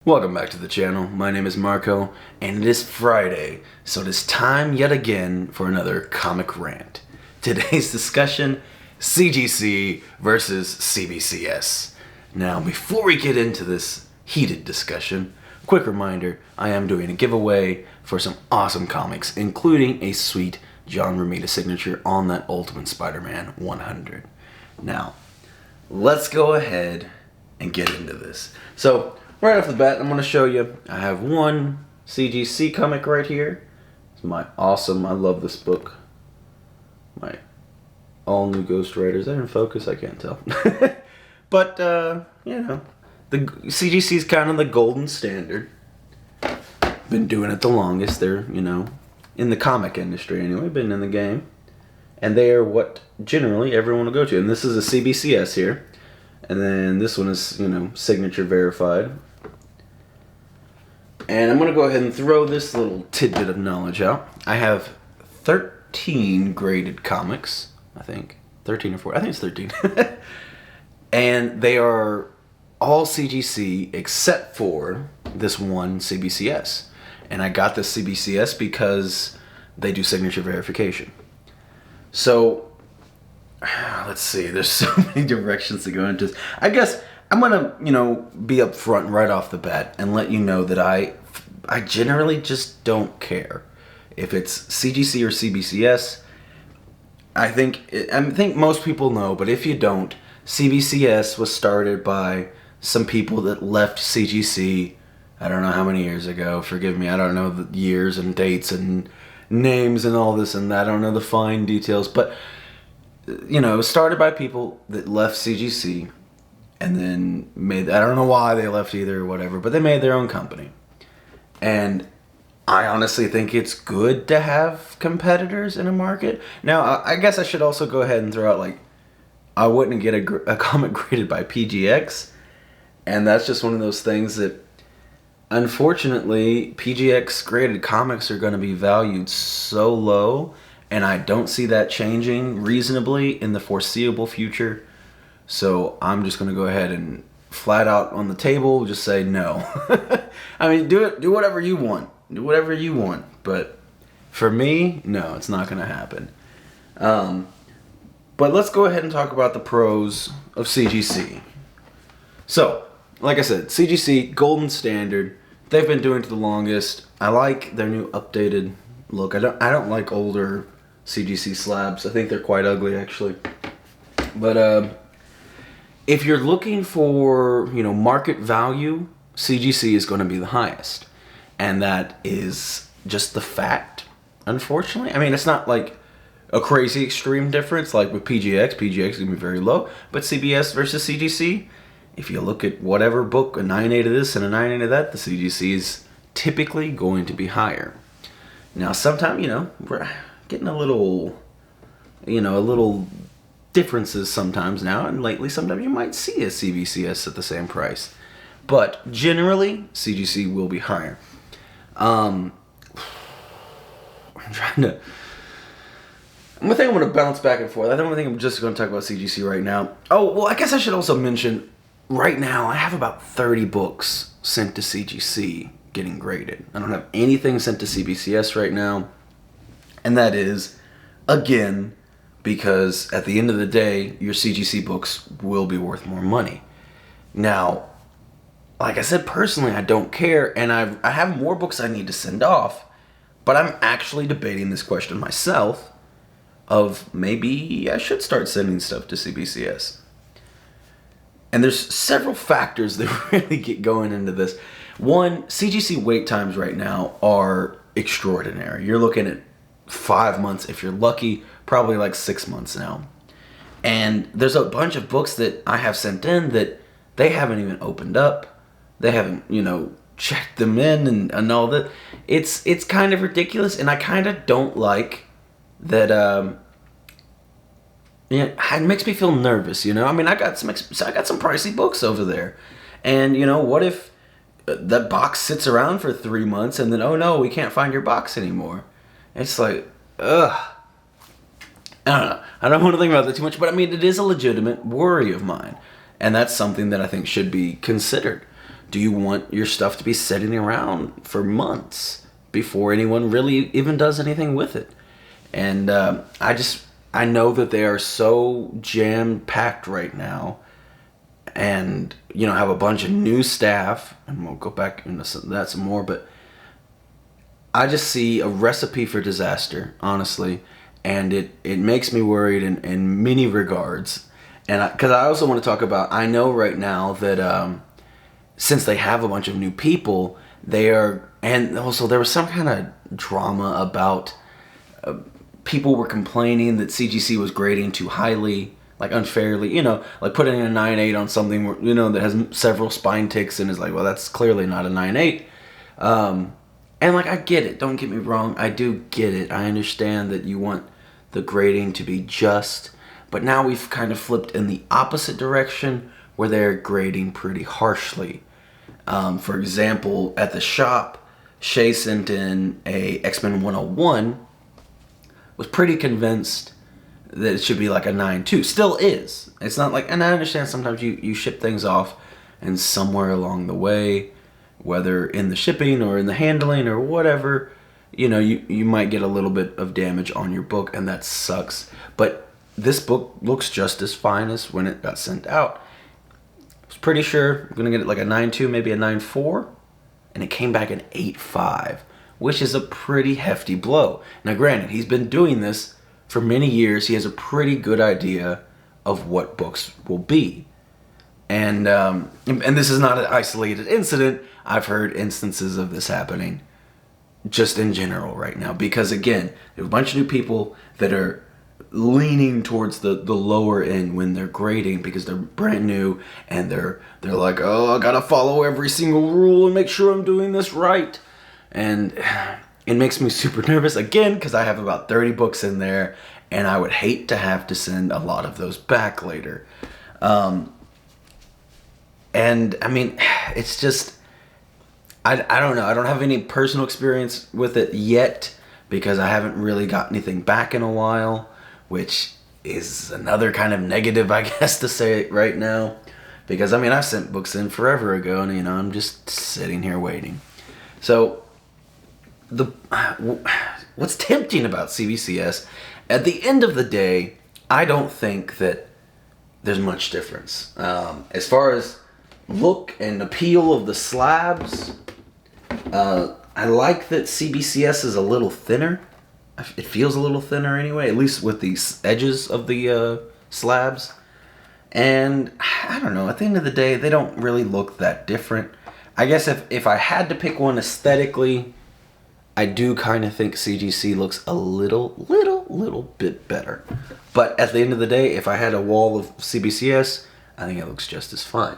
Welcome back to the channel. My name is Marco, and it is Friday, so it is time yet again for another comic rant. Today's discussion, CGC versus CBCS. Now, before we get into this heated discussion, quick reminder, I am doing a giveaway for some awesome comics, including a sweet John Romita signature on that Ultimate Spider-Man 100. Now, let's go ahead and get into this. So, right off the bat, I'm going to show you, I have one CGC comic right here. It's my awesome, I love this book. My all-new Ghost Rider. Is that in focus? I can't tell. But, you know, the CGC is kind of the golden standard. Been doing it the longest. They're, you know, in the comic industry anyway, been in the game. And they are what generally everyone will go to. And this is a CBCS here. And then this one is, you know, signature verified. And I'm going to go ahead and throw this little tidbit of knowledge out. I have 13 graded comics, I think. 13 or 14. I think it's 13. And they are all CGC except for this one CBCS. And I got this CBCS because they do signature verification. So, let's see. There's so many directions to go into this. I guess I'm going to, you know, be upfront right off the bat and let you know that I generally just don't care if it's CGC or CBCS. I think most people know, but if you don't, CBCS was started by some people that left CGC, I don't know how many years ago, forgive me, I don't know the years and dates and names and all this and that, I don't know the fine details, but, you know, it was started by people that left CGC and then made, I don't know why they left either or whatever, but they made their own company. And I honestly think it's good to have competitors in a market. Now, I guess I should also go ahead and throw out, like, I wouldn't get a comic graded by PGX, and that's just one of those things that, unfortunately, PGX graded comics are going to be valued so low, and I don't see that changing reasonably in the foreseeable future. So I'm just going to go ahead and flat out on the table just say no. I mean, do whatever you want. Do whatever you want. But for me, no, it's not going to happen. But let's go ahead and talk about the pros of CGC. So, like I said, CGC, golden standard. They've been doing it the longest. I like their new updated look. I don't like older CGC slabs. I think they're quite ugly, actually. But if you're looking for, you know, market value, CGC is going to be the highest. And that is just the fact, unfortunately. I mean, it's not like a crazy extreme difference like with PGX. PGX is going to be very low. But CBS versus CGC, if you look at whatever book, a 9.8 of this and a 9.8 of that, the CGC is typically going to be higher. Now, sometimes, you know, we're getting a little differences sometimes now, and lately sometimes you might see a CBCS at the same price. But generally, CGC will be higher. I'm going to bounce back and forth. I don't think I'm just going to talk about CGC right now. Oh, well, I guess I should also mention, right now, I have about 30 books sent to CGC getting graded. I don't have anything sent to CBCS right now. And that is, again, because at the end of the day, your CGC books will be worth more money. Now, like I said, personally, I don't care, and I have more books I need to send off, but I'm actually debating this question myself of maybe I should start sending stuff to CBCS. And there's several factors that really get going into this. One, CGC wait times right now are extraordinary. You're looking at 5 months, if you're lucky, probably like 6 months now. And there's a bunch of books that I have sent in that they haven't even opened up. They haven't, you know, checked them in and all that. It's kind of ridiculous, and I kind of don't like that. It makes me feel nervous, you know. I mean, I got some pricey books over there, and you know, what if that box sits around for 3 months and then, oh no, we can't find your box anymore? It's like, ugh. I don't know. I don't want to think about that too much, but I mean, it is a legitimate worry of mine, and that's something that I think should be considered. Do you want your stuff to be sitting around for months before anyone really even does anything with it? And I know that they are so jam-packed right now, and have a bunch of new staff, and we'll go back into that some more, but I just see a recipe for disaster, honestly, and it makes me worried in many regards. And because I also want to talk about, I know right now that since they have a bunch of new people, and also there was some kind of drama about people were complaining that CGC was grading too highly, like unfairly, like putting a 9.8 on something that has several spine ticks and is like, well, that's clearly not a 9.8. And like, I get it, don't get me wrong, I do get it. I understand that you want the grading to be just, but now we've kind of flipped in the opposite direction where they're grading pretty harshly. For example, at the shop, Shay sent in a X-Men 101, was pretty convinced that it should be like a 9.2. Still is. It's not like, and I understand sometimes you ship things off and somewhere along the way, whether in the shipping or in the handling or whatever, you might get a little bit of damage on your book, and that sucks. But this book looks just as fine as when it got sent out. I was pretty sure I'm going to get it like a 9.2, maybe a 9.4, and it came back an 8.5, which is a pretty hefty blow. Now granted, he's been doing this for many years. He has a pretty good idea of what books will be. And this is not an isolated incident. I've heard instances of this happening just in general right now. Because again, there are a bunch of new people that are leaning towards the lower end when they're grading because they're brand new and they're like, oh, I gotta follow every single rule and make sure I'm doing this right. And it makes me super nervous again because I have about 30 books in there and I would hate to have to send a lot of those back later. And I mean, it's just, I don't know. I don't have any personal experience with it yet because I haven't really got anything back in a while, which is another kind of negative, I guess, to say it right now. Because, I mean, I sent books in forever ago and, I'm just sitting here waiting. So, what's tempting about CBCS, at the end of the day, I don't think that there's much difference. As far as look and appeal of the slabs, I like that CBCS is a little thinner. It feels a little thinner anyway, at least with the edges of the slabs. And I don't know, at the end of the day, they don't really look that different. I guess if I had to pick one aesthetically, I do kind of think CGC looks a little bit better. But at the end of the day, if I had a wall of CBCS, I think it looks just as fine.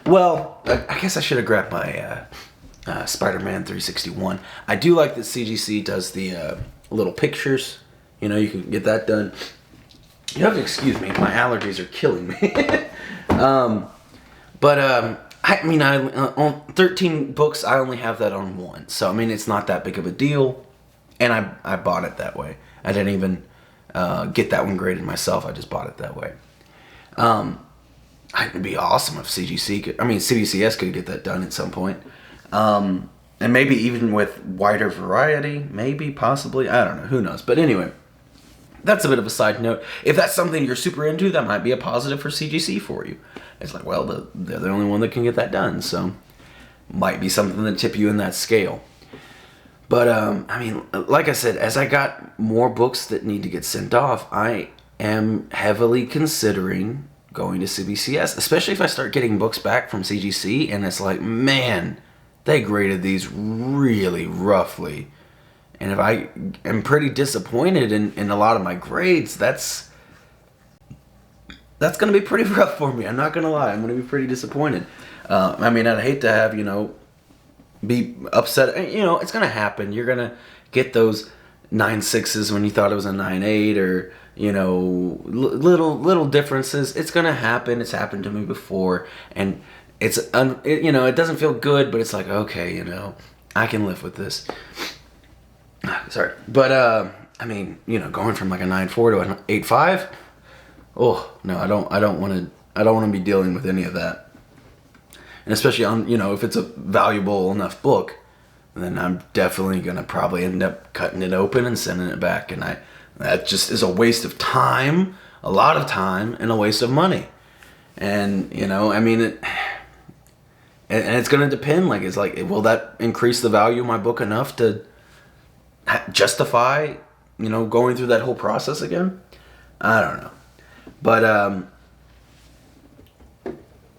Well, I guess I should have grabbed my Spider-Man 361. I do like that CGC does the little pictures. You can get that done. You have to excuse me. My allergies are killing me. I mean, on 13 books, I only have that on one. So, I mean, it's not that big of a deal. And I bought it that way. I didn't even get that one graded myself. I just bought it that way. It'd be awesome if CBCS could get that done at some point. And maybe even with wider variety. Maybe, possibly. I don't know. Who knows? But anyway, that's a bit of a side note. If that's something you're super into, that might be a positive for CGC for you. It's like, well, they're the only one that can get that done. So, might be something to tip you in that scale. But, I mean, like I said, as I got more books that need to get sent off, I am heavily considering going to CBCS, especially if I start getting books back from CGC and it's like, man, they graded these really roughly. And if I am pretty disappointed in a lot of my grades, that's going to be pretty rough for me. I'm not going to lie. I'm going to be pretty disappointed. I mean, I'd hate to have, be upset. It's going to happen. You're going to get those 9.6s when you thought it was a 9.8 or, little differences. It's going to happen. It's happened to me before. And it doesn't feel good, but it's like, okay, I can live with this. Sorry. But, I mean, going from like a 9.4 to an 8.5. Oh, no, I don't want to be dealing with any of that. and especially on, if it's a valuable enough book, then I'm definitely gonna probably end up cutting it open and sending it back, and that just is a waste of time, a lot of time, and a waste of money. And and it's gonna depend. Like, it's like, will that increase the value of my book enough to justify, going through that whole process again? I don't know. But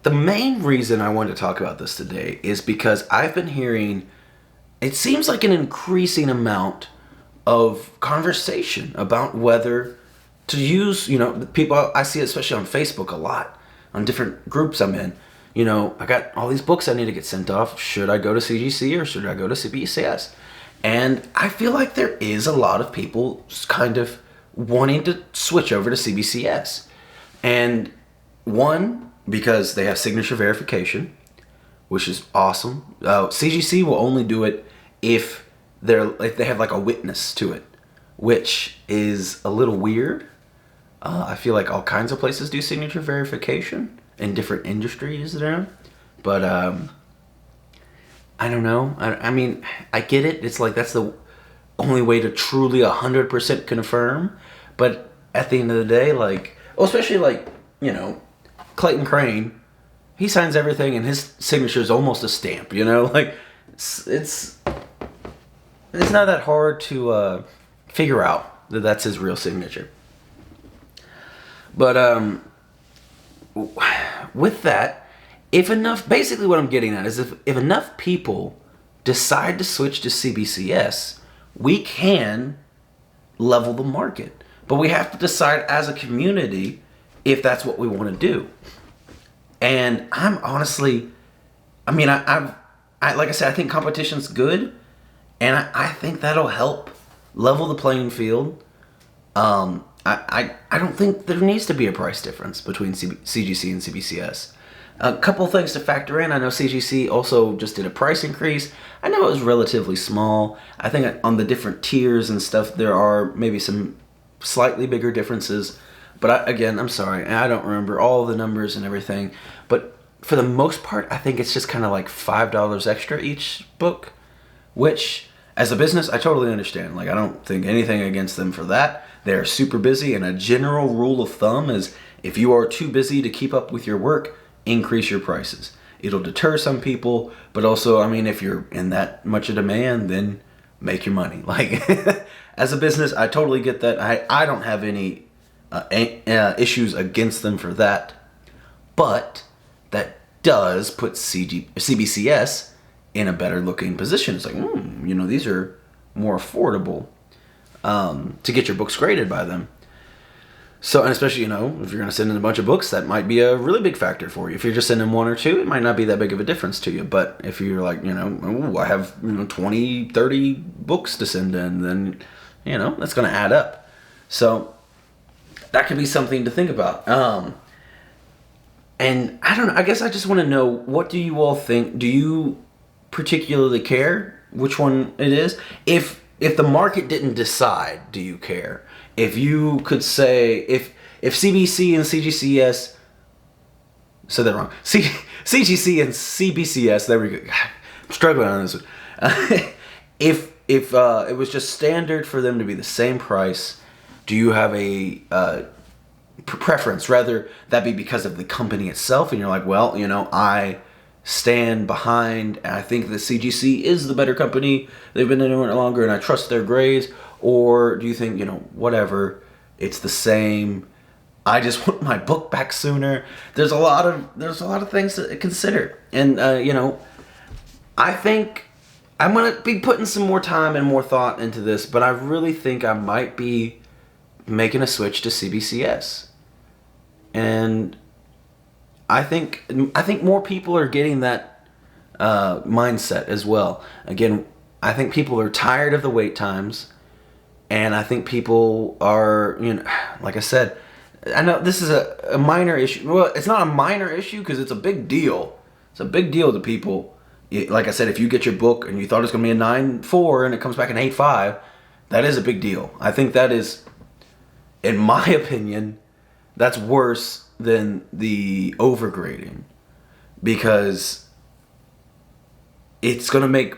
the main reason I wanted to talk about this today is because I've been hearing, it seems like an increasing amount of conversation about whether to use, people, I see it especially on Facebook a lot, on different groups I'm in. I got all these books I need to get sent off. Should I go to CGC or should I go to CBCS? And I feel like there is a lot of people kind of wanting to switch over to CBCS. And one, because they have signature verification, which is awesome. CGC will only do it if they have like a witness to it, which is a little weird. I feel like all kinds of places do signature verification in different industries there, but I don't know. I mean, I get it. It's like that's the only way to truly 100% confirm. But at the end of the day, like, especially like, Clayton Crane, he signs everything and his signature is almost a stamp. Like it's not that hard to figure out that that's his real signature. But with that, basically what I'm getting at is if enough people decide to switch to CBCS, we can level the market. But we have to decide as a community if that's what we want to do. And I'm honestly, I mean, I like I said, I think competition's good, and I think that'll help level the playing field. I don't think there needs to be a price difference between CGC and CBCS. A couple things to factor in. I know CGC also just did a price increase. I know it was relatively small. I think on the different tiers and stuff, there are maybe some slightly bigger differences. But again, I'm sorry, I don't remember all the numbers and everything. But for the most part, I think it's just kind of like $5 extra each book, which as a business, I totally understand. Like, I don't think anything against them for that. They're super busy, and a general rule of thumb is if you are too busy to keep up with your work, increase your prices. It'll deter some people, but also, I mean, if you're in that much of demand, then make your money. Like, as a business, I totally get that. I don't have any issues against them for that, but that does put CBCS in a better looking position. It's like, these are more affordable to get your books graded by them. So, and especially, if you're going to send in a bunch of books, that might be a really big factor for you. If you're just sending one or two, it might not be that big of a difference to you. But if you're like, I have 20, 30 books to send in, then, that's going to add up. So that could be something to think about. And I don't know, I guess I just want to know, what do you all think? Do you particularly care which one it is? If the market didn't decide, do you care? If you could say, if CBC and CGCS, said that wrong, CGC and CBCS, there we go, I'm struggling on this one. If it was just standard for them to be the same price, do you have a preference? Rather that be because of the company itself, and you're like, well, I stand behind, and I think the CGC is the better company. They've been doing it longer, and I trust their grades. Or do you think, whatever, it's the same, I just want my book back sooner? There's a lot of things to consider, and I think I'm gonna be putting some more time and more thought into this, but I really think I might be making a switch to CBCS, and I think more people are getting that mindset as well. Again, I think people are tired of the wait times, and I think people are, like I said, I know this is a minor issue. Well, it's not a minor issue because it's a big deal. It's a big deal to people. Like I said, if you get your book and you thought it was going to be a 9.4 and it comes back an 8.5, that is a big deal. I think that is, in my opinion, that's worse than the overgrading, because it's gonna make,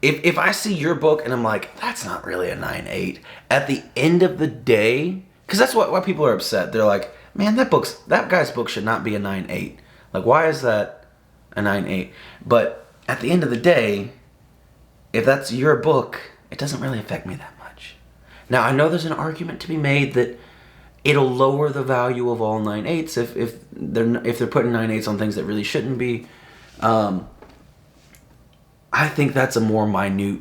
if I see your book and I'm like, that's not really a 9.8, at the end of the day, because that's why people are upset. They're like, man, that guy's book should not be a 9.8. Like, why is that a 9.8? But at the end of the day, if that's your book, it doesn't really affect me that much. Now, I know there's an argument to be made that it'll lower the value of all 9.8s if they're putting 9.8s on things that really shouldn't be. I think that's a more minute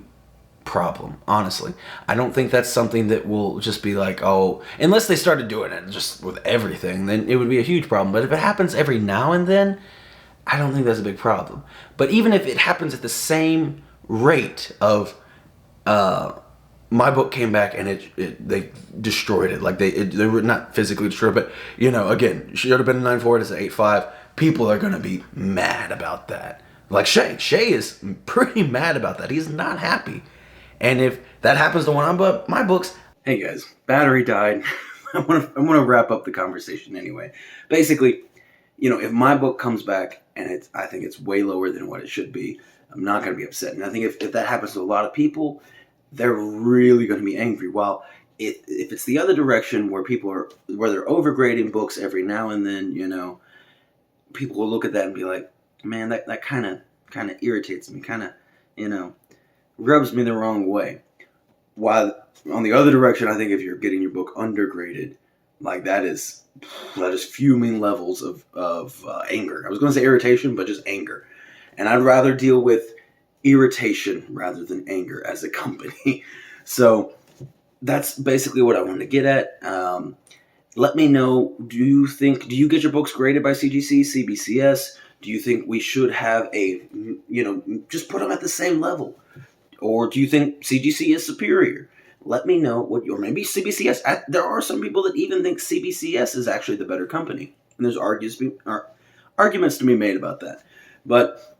problem, honestly. I don't think that's something that will just be like, oh, unless they started doing it just with everything, then it would be a huge problem. But if it happens every now and then, I don't think that's a big problem. But even if it happens at the same rate of, my book came back and they destroyed it. Like they were not physically destroyed, but again, should have been a 9.4. It's an 8.5. People are gonna be mad about that. Like Shay is pretty mad about that. He's not happy. And if that happens to one of my books, hey guys, battery died. I want to wrap up the conversation anyway. Basically, if my book comes back and I think it's way lower than what it should be, I'm not going to be upset. And I think if that happens to a lot of people, they're really going to be angry. While if it's the other direction where they're overgrading books every now and then, people will look at that and be like, man, that kind of irritates me, kind of, rubs me the wrong way. While on the other direction, I think if you're getting your book undergraded, like that is fuming levels of anger. I was going to say irritation, but just anger. And I'd rather deal with irritation rather than anger as a company. So that's basically what I wanted to get at. Let me know, do you get your books graded by CGC, CBCS? Do you think we should have just put them at the same level? Or do you think CGC is superior? Let me know or maybe CBCS. There are some people that even think CBCS is actually the better company. And there's arguments to be made about that. But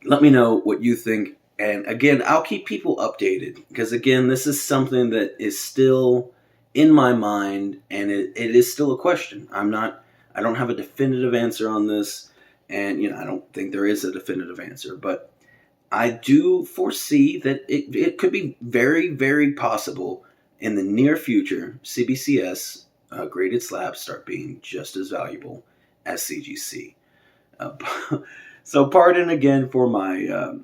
let me know what you think. And again, I'll keep people updated. Because again, this is something that is still in my mind. And it is still a question. I don't have a definitive answer on this. And, I don't think there is a definitive answer. But I do foresee that it could be very, very possible in the near future, CBCS graded slabs start being just as valuable as CGC. So pardon again for my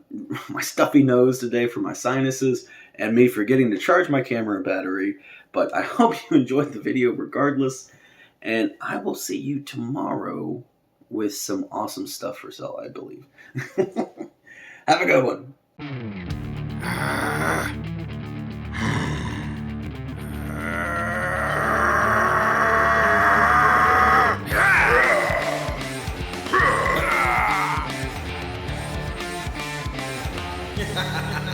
my stuffy nose today, for my sinuses, and me forgetting to charge my camera battery. But I hope you enjoyed the video regardless. And I will see you tomorrow with some awesome stuff for sale, I believe. Have a good one. Ha ha ha!